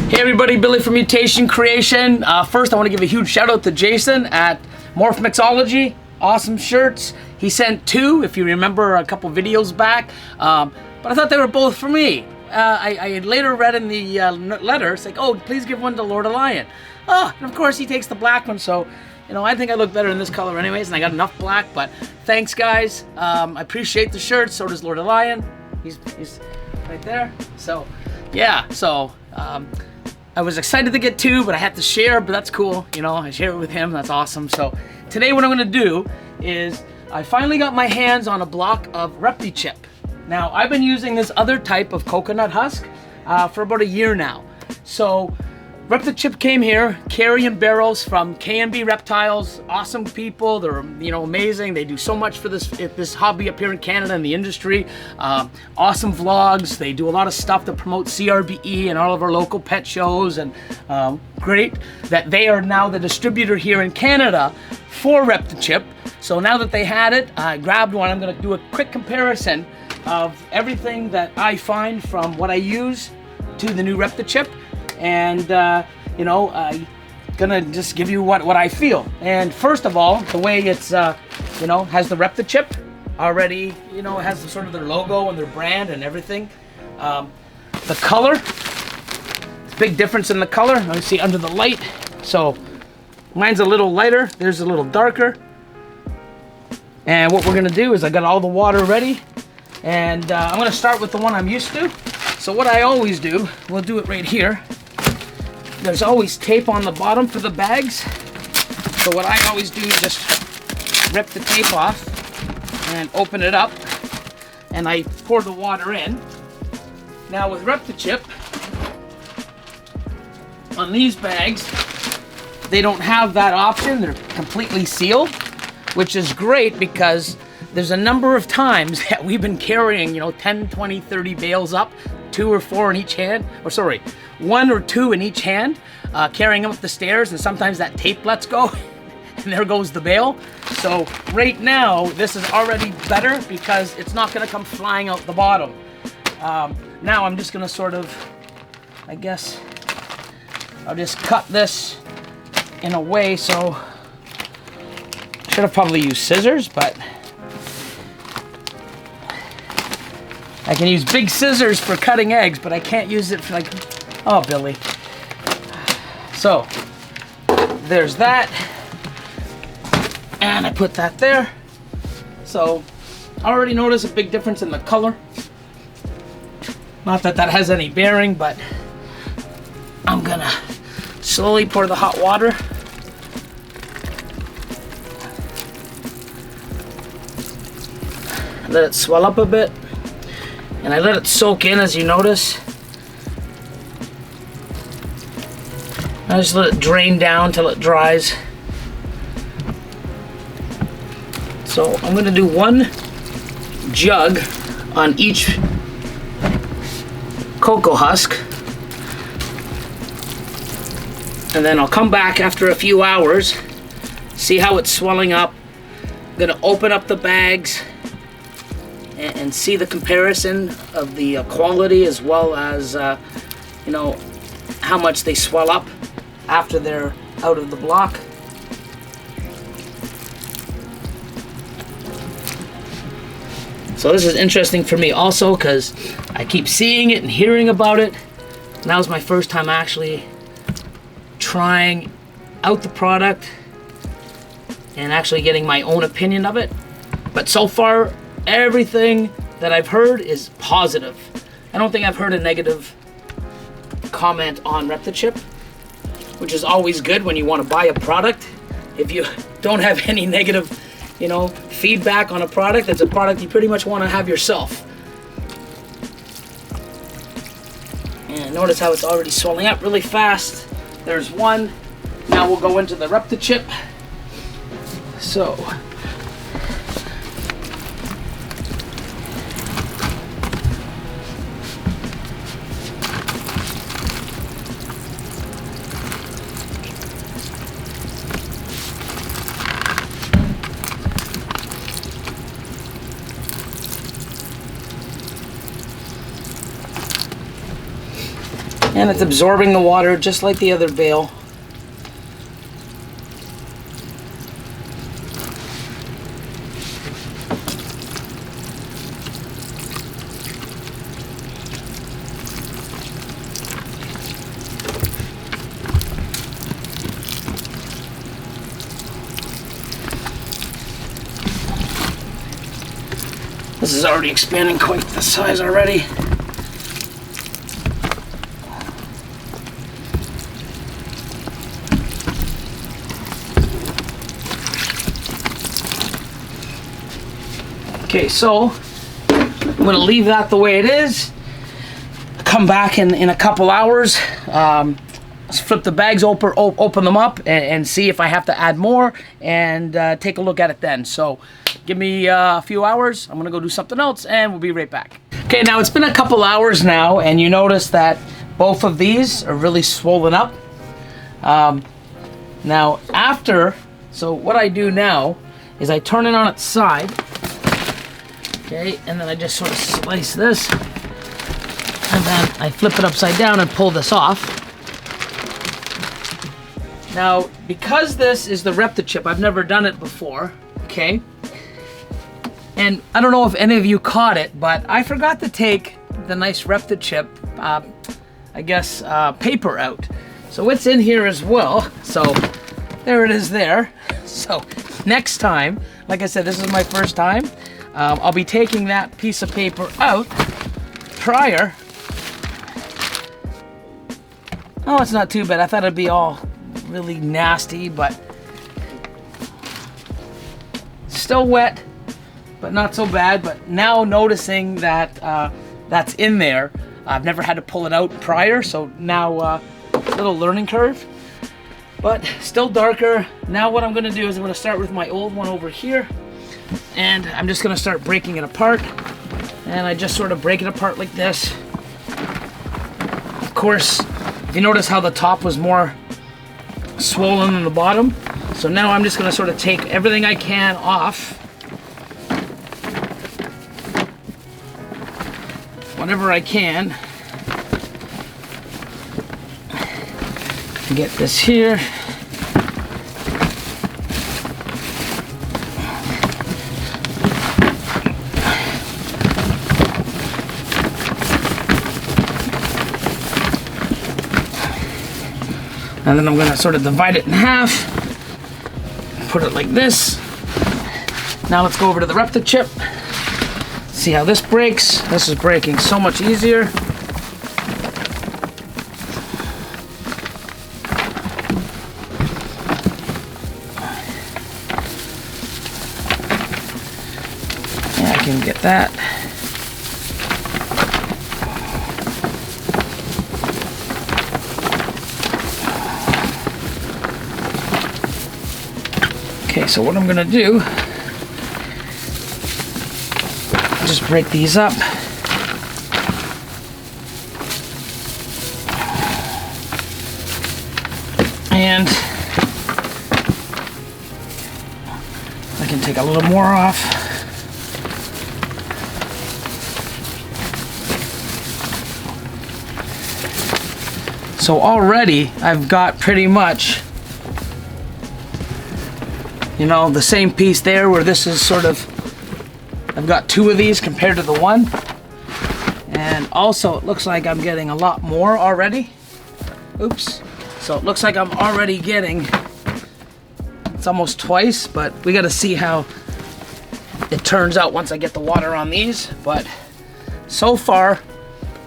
Hey everybody, Billy from Mutation Creation. First I want to give a huge shout out to Jason at Morph Mixology. Awesome shirts. He sent two, if you remember a couple videos back, but I thought they were both for me. I later read in the letter, it's like, oh, please give one to Lord Elion. Oh, and of course he takes the black one, so, you know, I think I look better in this color anyways, and I got enough black, but thanks guys. I appreciate the shirts, so does Lord Elion. He's right there. So, yeah, so, I was excited to get two, but I had to share, but that's cool. You know, I share it with him, that's awesome. So today what I'm gonna do is I finally got my hands on a block of Repti-Chip. Now, I've been using this other type of coconut husk for about a year now. So Repti-Chip came here carrying barrels from K&B Reptiles. Awesome people, they're, you know, amazing. They do so much for this hobby up here in Canada in the industry. Awesome vlogs. They do a lot of stuff to promote CRBE and all of our local pet shows, and great that they are now the distributor here in Canada for Repti-Chip. So now that they had it, I grabbed one. I'm gonna do a quick comparison of everything that I find from what I use to the new Repti-Chip. And you know, I'm gonna just give you what I feel. And first of all, the way it's you know, has the Repti-Chip already, you know, it has the, sort of their logo and their brand and everything. The color, it's a big difference in the color. Let me see under the light. So mine's a little lighter, theirs a little darker. And what we're gonna do is I got all the water ready, and I'm gonna start with the one I'm used to. So what I always do, we'll do it right here. There's always tape on the bottom for the bags. So what I always do is just rip the tape off and open it up, and I pour the water in. Now with Repti-Chip, on these bags, they don't have that option. They're completely sealed, which is great because there's a number of times that we've been carrying, you know, 10, 20, 30 bales up, 2 or 4 in each hand, or sorry, 1 or 2 in each hand, carrying them up the stairs, and sometimes that tape lets go, and there goes the bale. So right now, this is already better because it's not gonna come flying out the bottom. Now I'm just gonna sort of, I guess, I'll just cut this in a way so, I should have probably used scissors, but I can use big scissors for cutting eggs, but I can't use it for like, oh, Billy. So, there's that. And I put that there. So, I already noticed a big difference in the color. Not that that has any bearing, but I'm gonna slowly pour the hot water. Let it swell up a bit. And I let it soak in, as you notice. I just let it drain down till it dries. So I'm gonna do 1 jug on each cocoa husk. And then I'll come back after a few hours, see how it's swelling up. I'm gonna open up the bags and see the comparison of the quality, as well as you know, how much they swell up after they're out of the block. So this is interesting for me also because I keep seeing it and hearing about it. Now's my first time actually trying out the product and actually getting my own opinion of it. But so far, everything that I've heard is positive. I don't think I've heard a negative comment on Repti-Chip, which is always good when you want to buy a product. If you don't have any negative, you know, feedback on a product, it's a product you pretty much want to have yourself. And notice how it's already swelling up really fast. There's 1. Now we'll go into the Repti-Chip. So, And it's absorbing the water just like the other bale. This is already expanding quite the size already. Okay, so I'm going to leave that the way it is. Come back in a couple hours. Let's flip the bags open them up and see if I have to add more, and take a look at it then. So give me a few hours. I'm gonna go do something else and we'll be right back. Okay, now it's been a couple hours now, and you notice that both of these are really swollen up. Now so what I do now is I turn it on its side. Okay, and then I just sort of slice this, and then I flip it upside down and pull this off. Now, because this is the Repti-Chip, I've never done it before, okay? And I don't know if any of you caught it, but I forgot to take the nice Repti-Chip, paper out. So it's in here as well. So there it is there. So next time, like I said, this is my first time, I'll be taking that piece of paper out prior. Oh, it's not too bad. I thought it'd be all really nasty, but still wet, but not so bad. But now noticing that that's in there, I've never had to pull it out prior, so now little learning curve, but still darker. Now what I'm going to do is I'm going to start with my old one over here, and I'm just going to start breaking it apart. And I just sort of break it apart like this. Of course, if you notice how the top was more swollen than the bottom, so now I'm just going to sort of take everything I can off, whatever I can, get this here. And then I'm going to sort of divide it in half, put it like this. Now let's go over to the Repti-Chip. See how this breaks. This is breaking so much easier. Yeah, I can get that. Okay, so what I'm gonna do, just break these up. And I can take a little more off. So already I've got pretty much, you know, the same piece there, where this is sort of, I've got two of these compared to the one. And also it looks like I'm getting a lot more already. Oops. So it looks like I'm already getting, it's almost twice, but we got to see how it turns out once I get the water on these. But so far,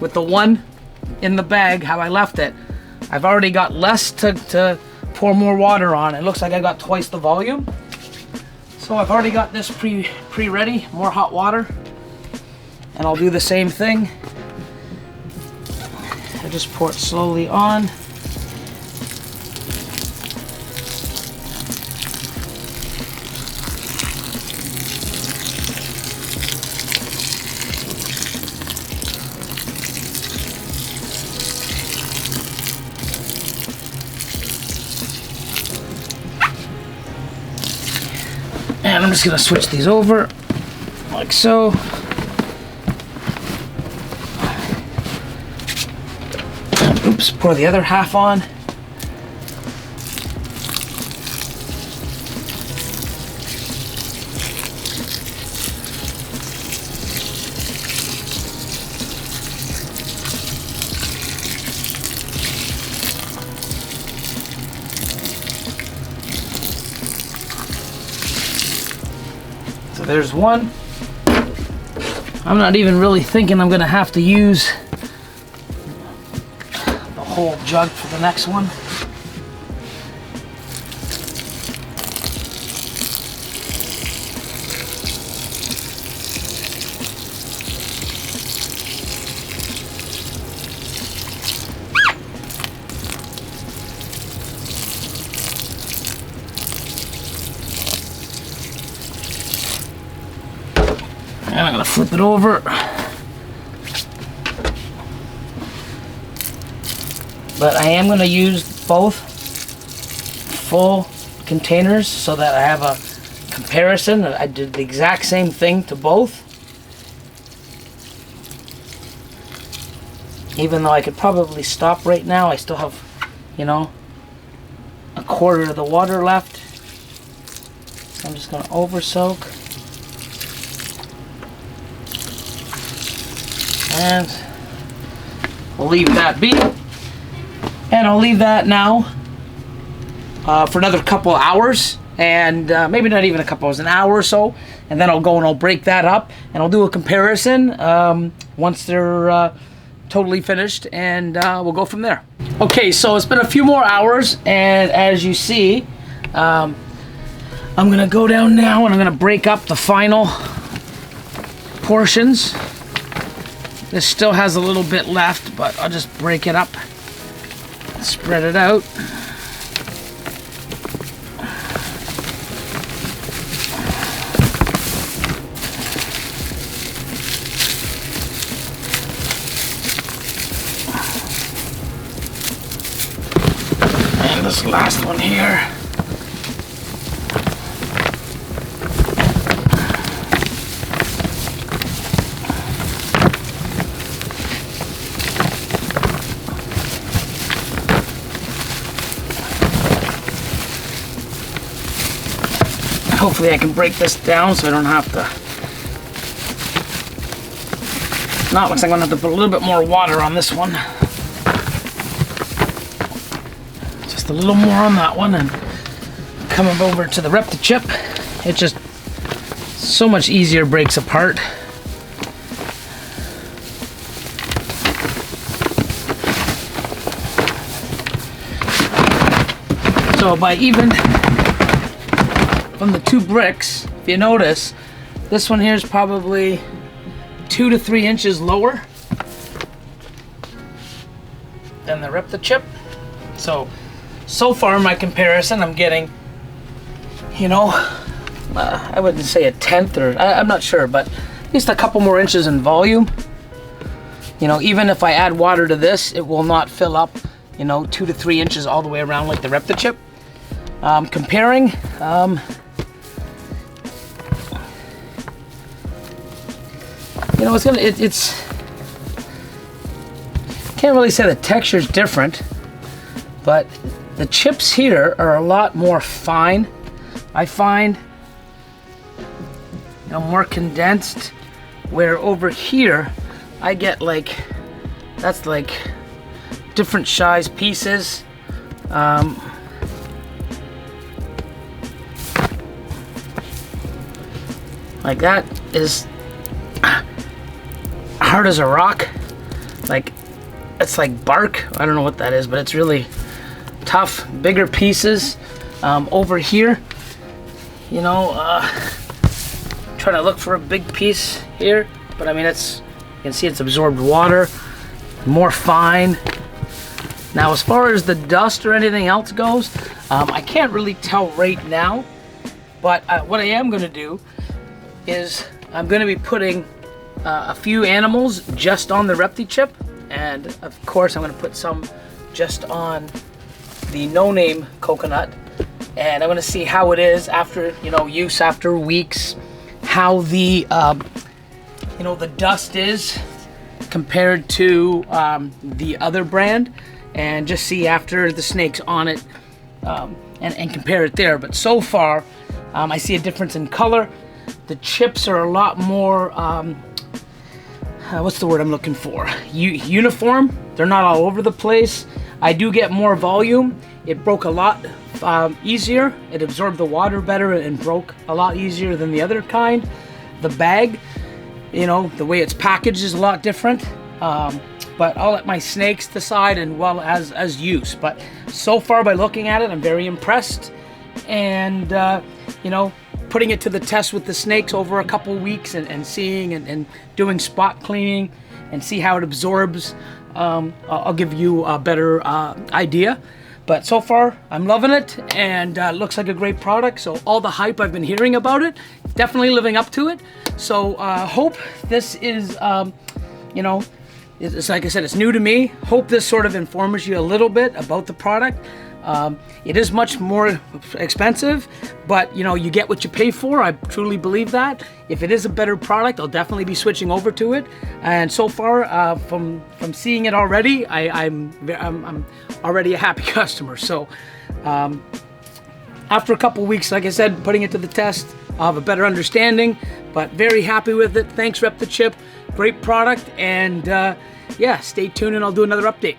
with the one in the bag, how I left it, I've already got less to pour more water on. It looks like I got twice the volume. So I've already got this pre-ready, more hot water. And I'll do the same thing. I just pour it slowly on. And I'm just going to switch these over, like so. Oops, pour the other half on. So there's one. I'm not even really thinking I'm gonna have to use the whole jug for the next one. And I'm gonna flip it over. But I am gonna use both full containers so that I have a comparison. I did the exact same thing to both. Even though I could probably stop right now, I still have, you know, a quarter of the water left. So I'm just gonna over soak. And we'll leave that be. And I'll leave that now for another couple hours. And maybe not even a couple hours, an hour or so. And then I'll go and I'll break that up. And I'll do a comparison once they're totally finished. And we'll go from there. Okay, so it's been a few more hours. And as you see, I'm going to go down now and I'm going to break up the final portions. This still has a little bit left, but I'll just break it up, spread it out. And this last one here. Hopefully I can break this down so I don't have to. Not looks like I'm gonna have to put a little bit more water on this one. Just a little more on that one, and coming over to the Repti-Chip, it just so much easier breaks apart. So by even from the two bricks, if you notice, this one here is probably 2 to 3 inches lower than the Repti-Chip. So far in my comparison, I'm getting, you know, I wouldn't say a tenth, or I'm not sure, but at least a couple more inches in volume. You know, even if I add water to this, it will not fill up, you know, 2 to 3 inches all the way around like the Repti-Chip. Comparing, you know, it's can't really say the texture's different, but the chips here are a lot more fine. I find, you know, more condensed, where over here I get like, that's like different size pieces. Like that is hard as a rock. Like, it's like bark. I don't know what that is, but it's really tough. Bigger pieces. Over here, you know, trying to look for a big piece here, but I mean, it's, you can see it's absorbed water, more fine. Now, as far as the dust or anything else goes, I can't really tell right now, but what I am going to do is I'm going to be putting a few animals just on the Repti-Chip, and of course I'm going to put some just on the no-name coconut, and I'm going to see how it is after, you know, use after weeks, how the you know, the dust is compared to the other brand, and just see after the snake's on it, and compare it there. But so far, I see a difference in color. The chips are a lot more, what's the word I'm looking for? Uniform. They're not all over the place. I do get more volume. It broke a lot easier. It absorbed the water better and broke a lot easier than the other kind. The bag, you know, the way it's packaged is a lot different. But I'll let my snakes decide, and well as use. But so far, by looking at it, I'm very impressed. And you know, putting it to the test with the snakes over a couple weeks and seeing and doing spot cleaning and see how it absorbs, I'll give you a better idea. But so far, I'm loving it, and looks like a great product. So all the hype I've been hearing about it, definitely living up to it. So hope this is, you know, it's like I said, it's new to me. Hope this sort of informs you a little bit about the product. It is much more expensive, but you know, you get what you pay for. I truly believe that. If it is a better product, I'll definitely be switching over to it. And so far, from seeing it already, I'm already a happy customer. So after a couple weeks, like I said, putting it to the test, I'll have a better understanding. But very happy with it. Thanks, Repti-Chip. Great product, and yeah, stay tuned, and I'll do another update.